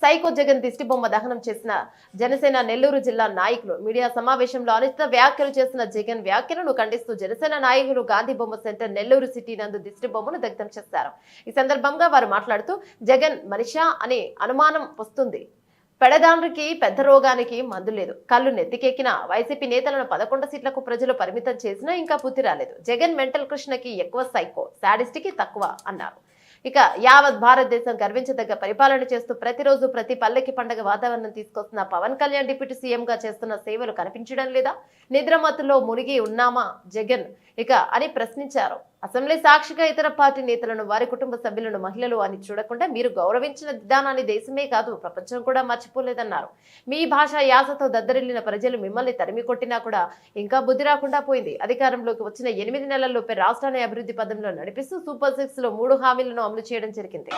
Psycho Jagan దిష్టిబొమ్మ దహనం చేసిన జనసేన నెల్లూరు జిల్లా నాయకులు మీడియా సమావేశంలో అనుచిత వ్యాఖ్యలు చేసిన జగన్ వ్యాఖ్యలను ఖండిస్తూ జనసేన నాయకులు గాంధీ బొమ్మ సెంటర్ నెల్లూరు సిటీ నందు దిష్టిబొమ్మను దగ్ధం చేశారు. ఈ సందర్భంగా వారు మాట్లాడుతూ జగన్ మనిషా అనే అనుమానం వస్తుంది. పెడదాండ్రికి పెద్ద రోగానికి మందు లేదు. కళ్ళు నెత్తికెక్కిన వైసీపీ నేతలను 11 సీట్లకు ప్రజలు పరిమితం చేసినా ఇంకా బుద్ధి రాలేదు. జగన్ మెంటల్ కృష్ణకి ఎక్కువ, సైకో శాడిస్ట్కి తక్కువ అన్నారు. ఇక యావత్ భారతదేశం గర్వించదగ్గ పరిపాలన చేస్తూ ప్రతిరోజు ప్రతి పల్లెకి పండగ వాతావరణం తీసుకొస్తున్న పవన్ కళ్యాణ్ డిప్యూటీ సీఎం గా చేస్తున్న సేవలు కనిపించడం లేదా? నిద్రమత్తులో మునిగి ఉన్నామా జగన్ ఇక అని ప్రశ్నించారు. అసెంబ్లీ సాక్షిగా ఇతర పార్టీ నేతలను, వారి కుటుంబ సభ్యులను మహిళలు అని చూడకుండా మీరు గౌరవించిన విధానాన్ని దేశమే కాదు ప్రపంచం కూడా మర్చిపోలేదన్నారు. మీ భాష యాసతో దద్దరిల్లిన ప్రజలు మిమ్మల్ని తరిమి కొట్టినా కూడా ఇంకా బుద్ధి రాకుండా పోయింది. అధికారంలోకి వచ్చిన 8 నెలల్లోపే రాష్ట్రాన్ని అభివృద్ధి పదంలో నడిపిస్తూ సూపర్ 6 లో 3 హామీలను అమలు చేయడం జరిగింది.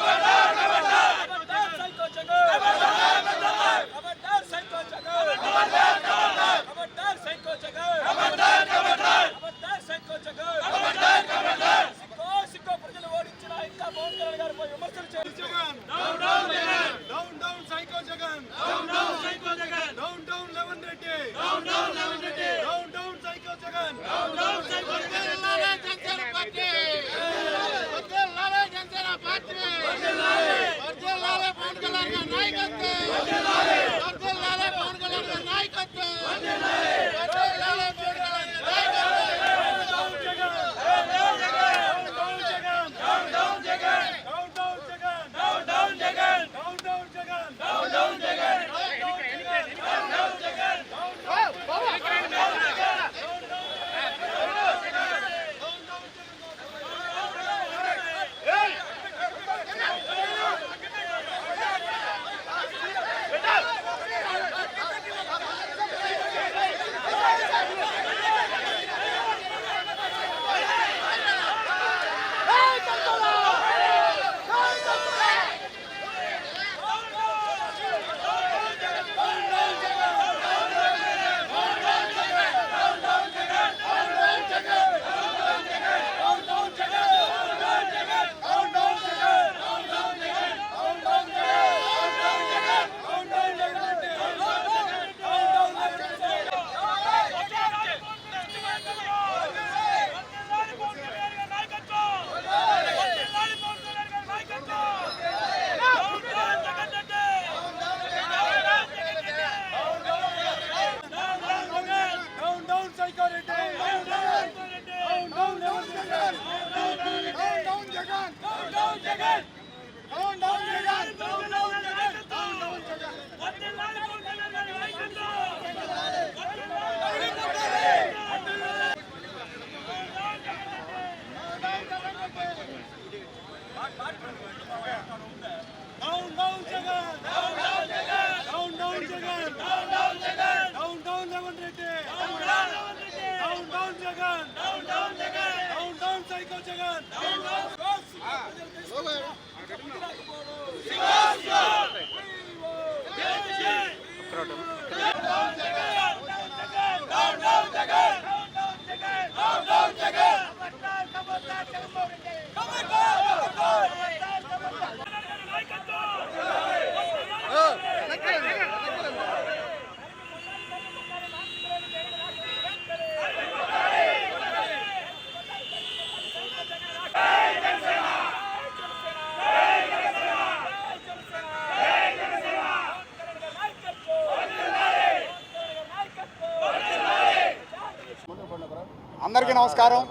అందరికీ నమస్కారం.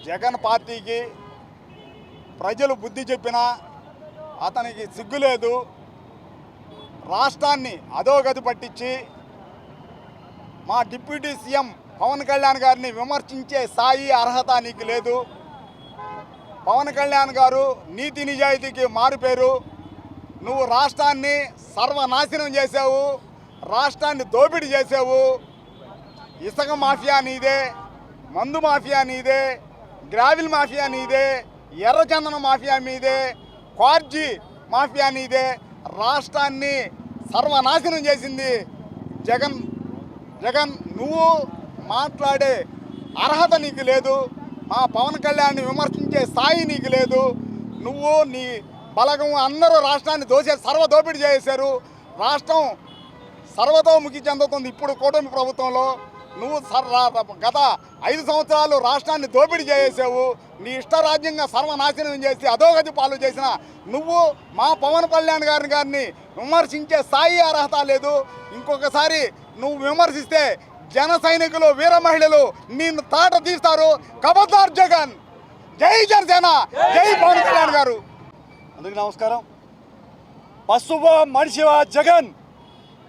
జగన్ పార్టీకి ప్రజలు బుద్ధి చెప్పినా అతనికి సిగ్గులేదు. రాష్ట్రాన్ని అధోగతి పట్టించి మా డిప్యూటీ సీఎం పవన్ కళ్యాణ్ గారిని విమర్శించే స్థాయి అర్హత నీకు లేదు. పవన్ కళ్యాణ్ గారు నీతి నిజాయితీకి మారుపేరు. నువ్వు రాష్ట్రాన్ని సర్వనాశనం చేసావు, రాష్ట్రాన్ని దోపిడీ చేసావు. ఇసుక మాఫియా నీదే, మందు మాఫియా నీదే, గ్రావిల్ మాఫియా నీదే, ఎర్రచందన మాఫియా మీదే, క్వార్జీ మాఫియా నీదే. రాష్ట్రాన్ని సర్వనాశనం చేసింది జగన్. నువ్వు మాట్లాడే అర్హత నీకు లేదు. మా పవన్ కళ్యాణ్ని విమర్శించే స్థాయి నీకు లేదు. నువ్వు నీ బలగం అందరూ రాష్ట్రాన్ని సర్వదోపిడీ చేశారు. రాష్ట్రం సర్వతోముఖి చెందుతుంది ఇప్పుడు కూటమి ప్రభుత్వంలో. నువ్వు గత 5 సంవత్సరాలు రాష్ట్రాన్ని దోపిడీ చేసావు. నీ ఇష్టరాజ్యంగా సర్వనాశనం చేసి అధోగతి పాలు చేసిన నువ్వు మా పవన్ కళ్యాణ్ గారిని విమర్శించే స్థాయి అర్హత లేదు. ఇంకొకసారి నువ్వు విమర్శిస్తే జన సైనికులు వీర మహిళలు నిన్ను తాట తీస్తారు. ఖబర్దార్ జగన్. జై జనసేన, జై పవన్ కళ్యాణ్ గారు. అందుకు నమస్కారం. పశువా మనిషివా జగన్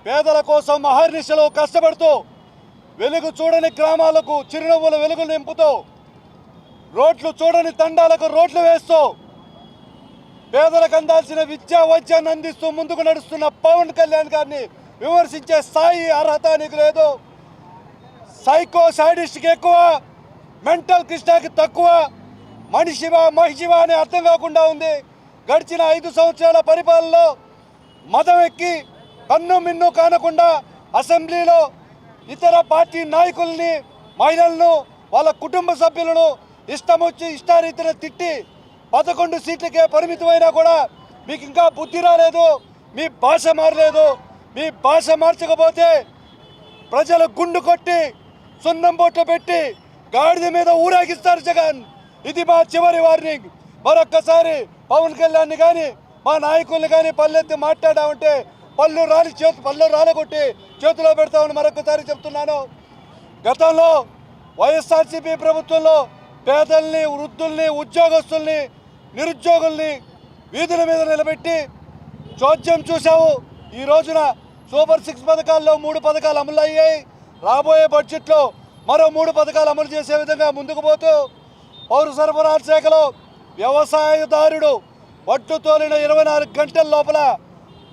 పేదల కోసం అహర్నిశలో కష్టపడుతూ వెలుగు చూడని గ్రామాలకు చిరునవ్వుల వెలుగులు నింపుతూ రోడ్లు చూడని తండాలకు రోడ్లు వేస్తూ పేదలకు అందాల్సిన విద్యా వైద్యాన్ని అందిస్తూ ముందుకు నడుస్తున్న పవన్ కళ్యాణ్ గారిని విమర్శించే స్థాయి అర్హత నీకు లేదు. సైకో సైడిస్ట్కి ఎక్కువ, మెంటల్ కృష్ణకి తక్కువ, మహిషివా అని అర్థం కాకుండా ఉంది. గడిచిన 5 సంవత్సరాల పరిపాలనలో మదం ఎక్కి కన్ను మిన్ను కానకుండా అసెంబ్లీలో ఇతర పార్టీ నాయకుల్ని, మహిళలను, వాళ్ళ కుటుంబ సభ్యులను ఇష్టారీతిన తిట్టి 11 సీట్లకే పరిమితమైనా కూడా మీకు ఇంకా బుద్ధి రాలేదు. మీ భాష మారలేదు. మీ భాష మార్చకపోతే ప్రజలు గుండు కొట్టి సున్నం బొట్లు పెట్టి గాడిద మీద ఊరేగిస్తారు జగన్. ఇది మా చివరి వార్నింగ్. మరొక్కసారి పవన్ కళ్యాణ్ని కానీ మా నాయకుల్ని కానీ పల్లెత్తి మాట్లాడామంటే పళ్ళు రాలగొట్టి చేతిలో పెడతామని మరొకసారి చెప్తున్నాను. గతంలో వైఎస్ఆర్సీపీ ప్రభుత్వంలో పేదల్ని, వృద్ధుల్ని, ఉద్యోగస్తుల్ని, నిరుద్యోగుల్ని వీధుల మీద నిలబెట్టి చోద్యం చూశావు. ఈ రోజున సూపర్ 6 పథకాల్లో 3 పథకాలు అమలు అయ్యాయి. రాబోయే బడ్జెట్లో మరో 3 పథకాలు అమలు చేసే విధంగా ముందుకు పోతూ పౌర సరఫరాల శాఖలో వ్యవసాయదారుడు వడ్లు తోలిన 24 గంటల లోపల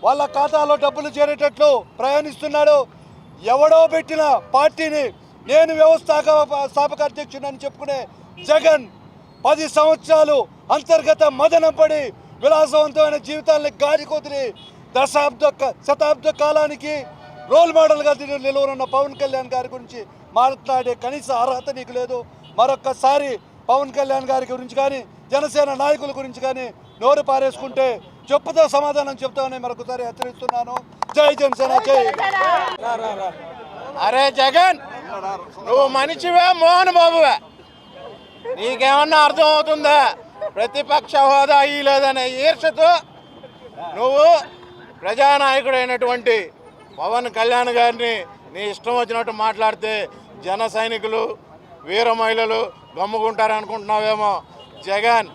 వాళ్ళ ఖాతాలో డబ్బులు చేరేటట్లు ప్రయాణిస్తున్నాడు. ఎవడో పెట్టిన పార్టీని నేను వ్యవస్థాపక అధ్యక్షుడని చెప్పుకునే జగన్ 10 సంవత్సరాలు అంతర్గత మదనం పడి విలాసవంతమైన జీవితాన్ని గాడి కొదిరి శతాబ్ద కాలానికి రోల్ మోడల్గా నిలవనున్న పవన్ కళ్యాణ్ గారి గురించి మాట్లాడే కనీస అర్హత నీకు లేదు. మరొక్కసారి పవన్ కళ్యాణ్ గారి గురించి కానీ జనసేన నాయకుల గురించి కానీ నోరు పారేసుకుంటే చెప్పుతో సమాధానం చెప్తామని మరొకసారి హెచ్చరిస్తున్నాను. జై జనసేన, జై. అరే జగన్, నువ్వు మనిషివే మోహన్ బాబువే? నీకేమన్నా అర్థం అవుతుందా? ప్రతిపక్ష హోదా లేదనే ఈర్షతో నువ్వు ప్రజానాయకుడైనటువంటి పవన్ కళ్యాణ్ గారిని నీ ఇష్టం వచ్చినట్టు మాట్లాడితే జన సైనికులు, వీర మహిళలు గమ్ముకుంటారనుకుంటున్నావేమో. జగన్,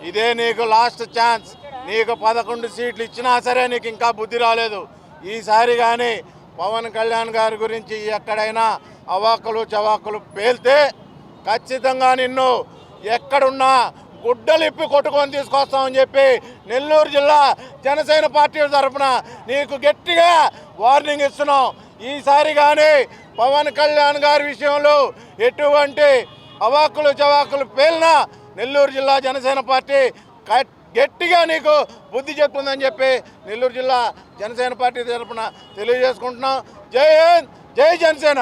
ఇదే నీకు లాస్ట్ ఛాన్స్. నీకు 11 సీట్లు ఇచ్చినా సరే నీకు ఇంకా బుద్ధి రాలేదు. ఈసారి కానీ పవన్ కళ్యాణ్ గారి గురించి ఎక్కడైనా అవాకులు చవాకులు పేల్తే ఖచ్చితంగా నిన్ను ఎక్కడున్నా గుడ్డలిప్పి కొట్టుకొని తీసుకొస్తామని చెప్పి నెల్లూరు జిల్లా జనసేన పార్టీ తరఫున నీకు గట్టిగా వార్నింగ్ ఇస్తున్నాం. ఈసారి కానీ పవన్ కళ్యాణ్ గారి విషయంలో ఎటువంటి అవాకులు చవాకులు పేలినా నెల్లూరు జిల్లా జనసేన పార్టీ గట్టిగా నీకు బుద్ధి చెప్తుందని చెప్పి నెల్లూరు జిల్లా జనసేన పార్టీ తరఫున తెలియజేసుకుంటున్నాం. జై హింద్, జై జనసేన.